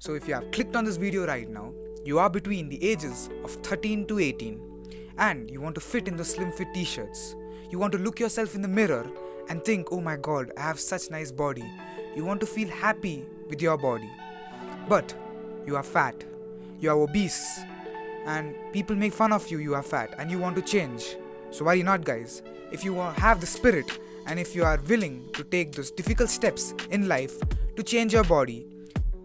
So if you have clicked on this video right now, you are between the ages of 13 to 18 and you want to fit in the slim fit t-shirts. You want to look yourself in the mirror and think, oh my god, I have such nice body. You want to feel happy with your body. But you are fat, you are obese, and people make fun of you, you are fat, and you want to change. So worry not, guys. If you have the spirit and if you are willing to take those difficult steps in life to change your body,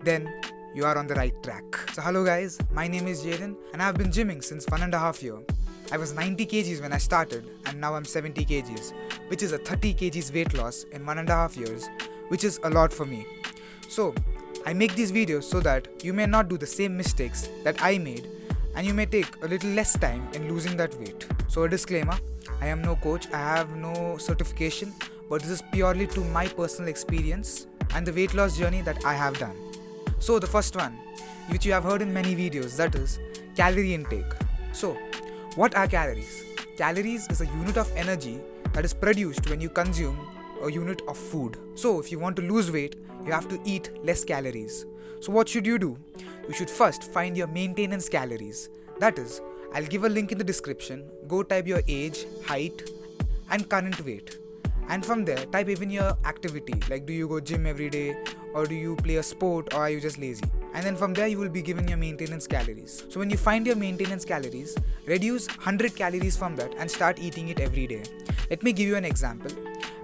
then you are on the right track. So hello guys, my name is Jaden and I have been gymming since 1.5 years. I was 90 kgs when I started and now I'm 70 kgs, which is a 30 kgs weight loss in 1.5 years, which is a lot for me. So I make these videos so that you may not do the same mistakes that I made and you may take a little less time in losing that weight. So a disclaimer, I am no coach, I have no certification, but this is purely to my personal experience and the weight loss journey that I have done. So the first one, which you have heard in many videos, that is calorie intake. So what are calories? Calories is a unit of energy that is produced when you consume a unit of food. So if you want to lose weight, you have to eat less calories. So what should you do? You should first find your maintenance calories. That is, I'll give a link in the description. Go type your age, height and current weight. And from there, type even your activity, like do you go gym every day, or do you play a sport, or are you just lazy? And then from there you will be given your maintenance calories. So when you find your maintenance calories, reduce 100 calories from that and start eating it every day. Let me give you an example.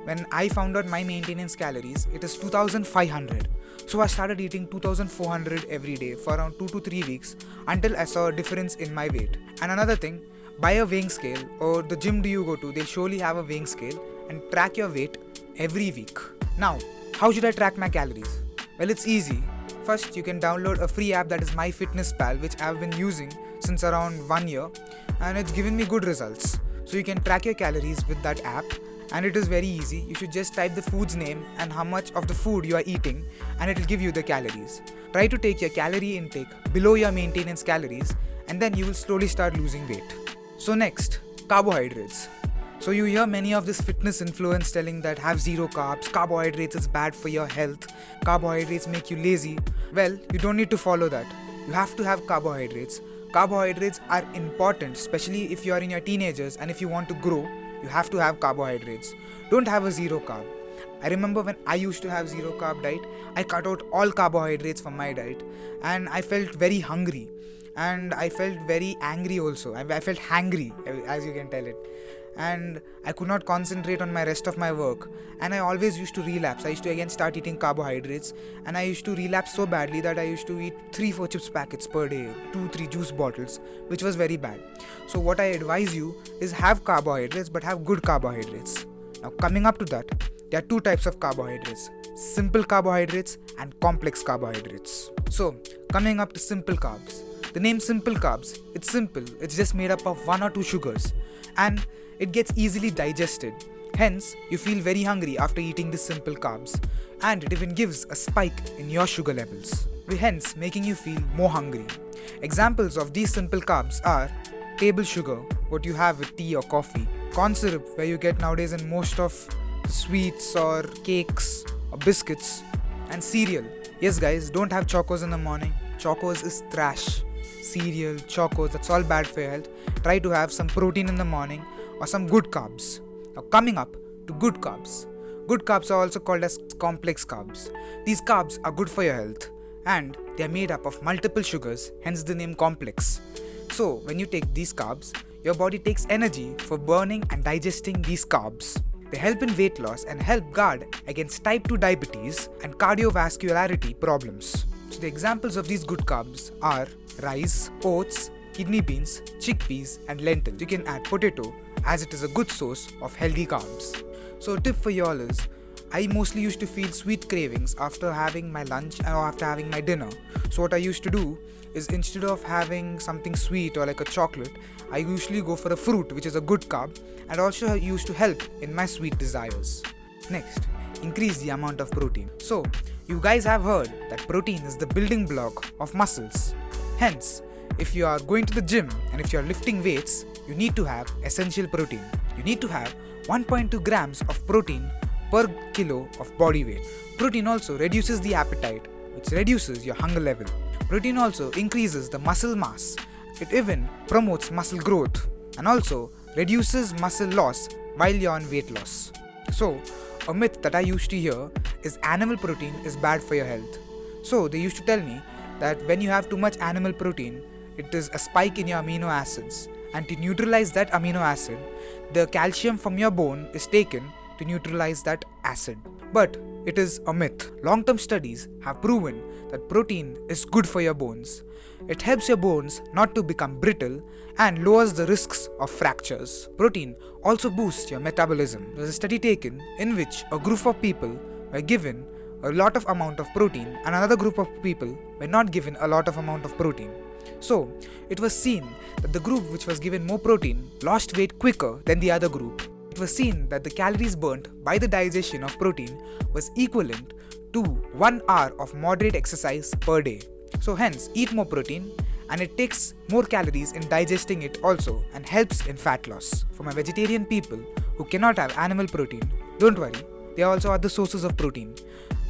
When I found out my maintenance calories, it is 2500. So I started eating 2400 every day for around 2 to 3 weeks until I saw a difference in my weight. And another thing, buy a weighing scale, or the gym do you go to, they'll surely have a weighing scale, and track your weight every week. Now, how should I track my calories? Well, it's easy. First, you can download a free app that is MyFitnessPal, which I've been using since around 1 year, and it's given me good results. So you can track your calories with that app, and it is very easy. You should just type the food's name and how much of the food you are eating, and it will give you the calories. Try to take your calorie intake below your maintenance calories, and then you will slowly start losing weight. So next, carbohydrates. So you hear many of this fitness influencers telling that have zero carbs, carbohydrates is bad for your health, carbohydrates make you lazy. Well, you don't need to follow that. You have to have carbohydrates. Carbohydrates are important, especially if you are in your teenagers and if you want to grow, you have to have carbohydrates. Don't have a zero carb. I remember when I used to have zero carb diet, I cut out all carbohydrates from my diet and I felt very hungry and I felt very angry also. I felt hangry, as you can tell it. And I could not concentrate on my rest of my work, and I always used to relapse. I used to again start eating carbohydrates, and I used to relapse so badly that I used to eat 3-4 chips packets per day, 2-3 juice bottles, which was very bad. So what I advise you is have carbohydrates, but have good carbohydrates. Now coming up to that, there are 2 types of carbohydrates: simple carbohydrates and complex carbohydrates. So coming up to simple carbs. The name simple carbs, it's simple, it's just made up of 1 or 2 sugars, and it gets easily digested. Hence, you feel very hungry after eating the simple carbs, and it even gives a spike in your sugar levels, hence making you feel more hungry. Examples of these simple carbs are table sugar, what you have with tea or coffee, corn syrup, where you get nowadays in most of sweets or cakes or biscuits, and cereal. Yes guys, don't have chocos in the morning. Chocos is trash. Cereal, chocos, that's all bad for your health. Try to have some protein in the morning or some good carbs. Now coming up to good carbs. Good carbs are also called as complex carbs. These carbs are good for your health and they are made up of multiple sugars, hence the name complex. So when you take these carbs, your body takes energy for burning and digesting these carbs. They help in weight loss and help guard against type 2 diabetes and cardiovascularity problems. So the examples of these good carbs are rice, oats, kidney beans, chickpeas and lentils. You can add potato as it is a good source of healthy carbs. So a tip for y'all is, I mostly used to feel sweet cravings after having my lunch or after having my dinner. So what I used to do is, instead of having something sweet or like a chocolate, I usually go for a fruit, which is a good carb, and also used to help in my sweet desires. Next, increase the amount of protein. So you guys have heard that protein is the building block of muscles. Hence, if you are going to the gym and if you are lifting weights, you need to have essential protein. You need to have 1.2 grams of protein per kilo of body weight. Protein also reduces the appetite, which reduces your hunger level. Protein also increases the muscle mass. It even promotes muscle growth and also reduces muscle loss while you're on weight loss. So, a myth that I used to hear is animal protein is bad for your health. So, they used to tell me that when you have too much animal protein, it is a spike in your amino acids, and to neutralize that amino acid, the calcium from your bone is taken to neutralize that acid. But it is a myth. Long-term studies have proven that protein is good for your bones. It helps your bones not to become brittle and lowers the risks of fractures. Protein also boosts your metabolism. There was a study taken in which a group of people were given a lot of amount of protein and another group of people were not given a lot of amount of protein. So, it was seen that the group which was given more protein lost weight quicker than the other group. It was seen that the calories burnt by the digestion of protein was equivalent to 1 hour of moderate exercise per day. So hence, eat more protein and it takes more calories in digesting it also and helps in fat loss. For my vegetarian people who cannot have animal protein, don't worry, there are also other sources of protein.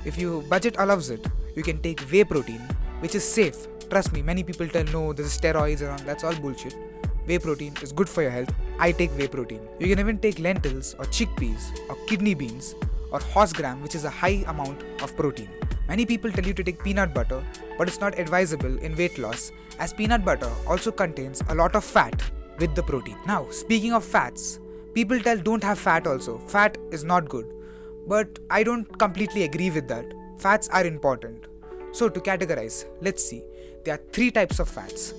If your budget allows it, you can take whey protein, which is safe. Trust me, many people tell no, there's steroids around, that's all bullshit. Whey protein is good for your health. I take whey protein. You can even take lentils or chickpeas or kidney beans or horse gram, which is a high amount of protein. Many people tell you to take peanut butter, but it's not advisable in weight loss as peanut butter also contains a lot of fat with the protein. Now, speaking of fats, people tell don't have fat also. Fat is not good. But I don't completely agree with that. Fats are important. So to categorize, let's see. There are 3 types of fats: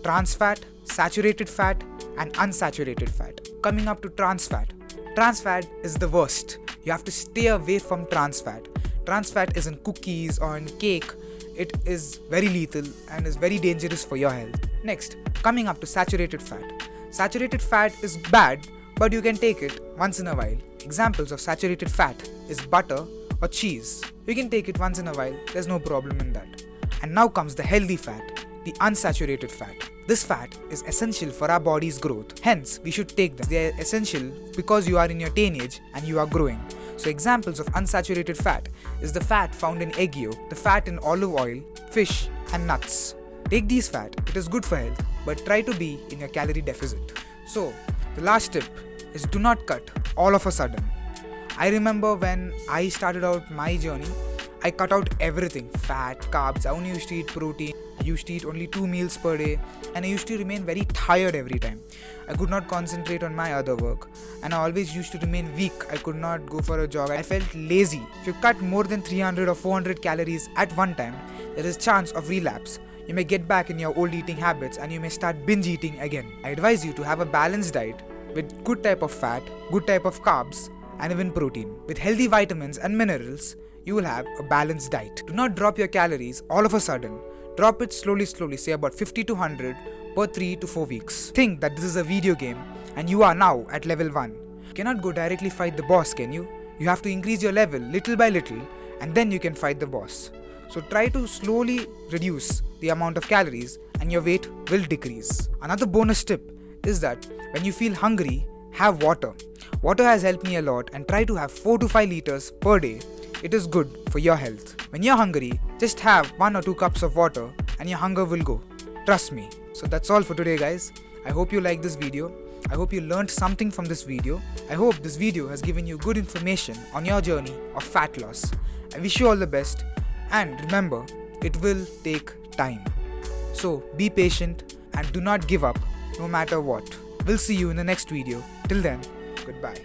trans fat, saturated fat, and unsaturated fat. Coming up to trans fat. Trans fat is the worst. You have to stay away from trans fat. Trans fat is in cookies or in cake. It is very lethal and is very dangerous for your health. Next, coming up to saturated fat. Saturated fat is bad, but you can take it once in a while. Examples of saturated fat is butter or cheese. You can take it once in a while, there's no problem in that. And now comes the healthy fat, the unsaturated fat. This fat is essential for our body's growth. Hence, we should take them. They are essential because you are in your teenage and you are growing. So examples of unsaturated fat is the fat found in egg yolk, the fat in olive oil, fish and nuts. Take these fat, it is good for health, but try to be in your calorie deficit. So, the last tip is do not cut all of a sudden. I remember when I started out my journey, I cut out everything, fat, carbs. I only used to eat protein. I used to eat only 2 meals per day, and I used to remain very tired every time. I could not concentrate on my other work, and I always used to remain weak. I could not go for a jog. I felt lazy. If you cut more than 300 or 400 calories at one time, there is chance of relapse. You may get back in your old eating habits and you may start binge eating again. I advise you to have a balanced diet with good type of fat, good type of carbs, and even protein. With healthy vitamins and minerals, you will have a balanced diet. Do not drop your calories all of a sudden. Drop it slowly, say about 50 to 100 per 3 to 4 weeks. Think that this is a video game and you are now at level 1. You cannot go directly fight the boss, can you? You have to increase your level little by little and then you can fight the boss. So try to slowly reduce the amount of calories and your weight will decrease. Another bonus tip is that when you feel hungry, have water. Water has helped me a lot and try to have 4 to 5 liters per day. It is good for your health. When you're hungry, just have 1 or 2 cups of water and your hunger will go. Trust me. So that's all for today, guys. I hope you liked this video. I hope you learned something from this video. I hope this video has given you good information on your journey of fat loss. I wish you all the best and remember, it will take time. So be patient and do not give up no matter what. We'll see you in the next video. Till then, goodbye.